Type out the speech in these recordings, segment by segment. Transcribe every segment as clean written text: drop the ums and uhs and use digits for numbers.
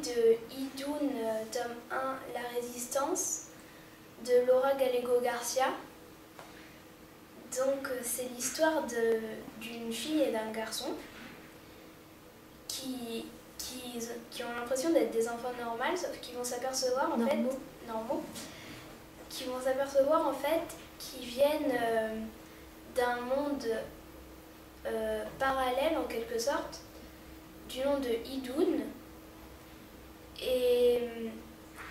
de Idun, tome 1, La Résistance, de Laura Gallego Garcia. Donc c'est l'histoire d'une fille et d'un garçon qui ont l'impression d'être des enfants normaux, sauf qu'ils vont s'apercevoir en fait, normaux, qui vont s'apercevoir en fait qu'ils viennent d'un monde parallèle en quelque sorte, du nom de Idun, et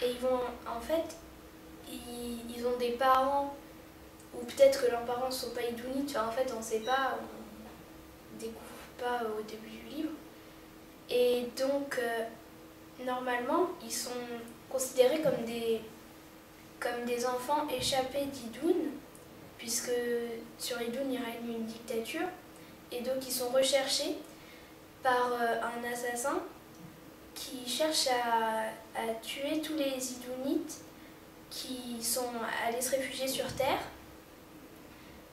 ils vont en fait, ils ont des parents, ou peut-être que leurs parents ne sont pas Idunites, enfin, en fait on ne sait pas, on ne découvre pas au début du livre. Et donc, normalement, ils sont considérés comme des enfants échappés d'Idun, puisque sur Idun, il règne une dictature. Et donc, ils sont recherchés par un assassin qui cherche à tuer tous les Idunites qui sont allés se réfugier sur Terre.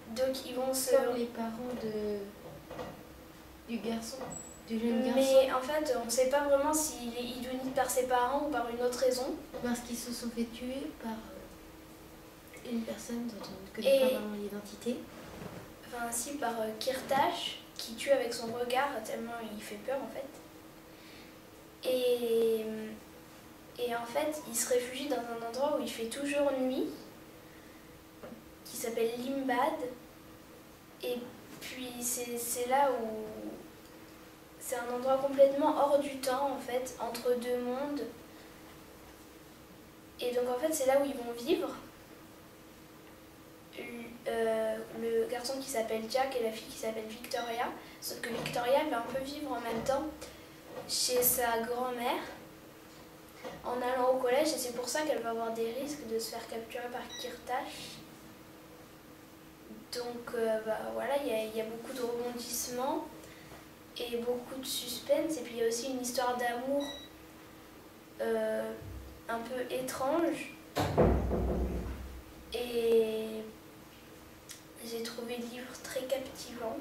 Donc, ils vont se... Comme les parents du garçon. Mais en fait, on ne sait pas vraiment s'il est Idunite par ses parents ou par une autre raison. Parce qu'ils se sont fait tuer par une personne dont on ne connaît pas vraiment l'identité. Enfin, si, par Kirtash, qui tue avec son regard, tellement il fait peur en fait. Et en fait, il se réfugie dans un endroit où il fait toujours nuit, qui s'appelle Limbad. Et puis c'est là où... C'est un endroit complètement hors du temps, en fait, entre deux mondes. Et donc, en fait, c'est là où ils vont vivre. Le garçon qui s'appelle Jack et la fille qui s'appelle Victoria. Sauf que Victoria va un peu vivre en même temps chez sa grand-mère en allant au collège. Et c'est pour ça qu'elle va avoir des risques de se faire capturer par Kirtash. Donc, voilà, il y a beaucoup de rebondissements et beaucoup de suspense, et puis il y a aussi une histoire d'amour un peu étrange, et j'ai trouvé le livre très captivant.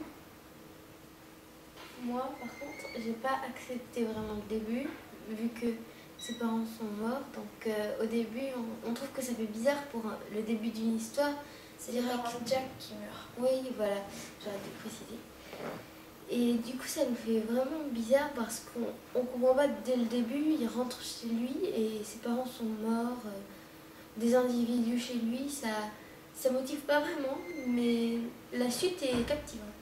Moi par contre j'ai pas accepté vraiment le début vu que ses parents sont morts, donc au début on trouve que ça fait bizarre pour le début d'une histoire. C'est les parents de Jack qui meurent. Oui voilà, j'aurais dû préciser. Et du coup, ça nous fait vraiment bizarre parce qu'on ne comprend pas dès le début. Il rentre chez lui et ses parents sont morts. Des individus chez lui, ça motive pas vraiment, mais la suite est captivante.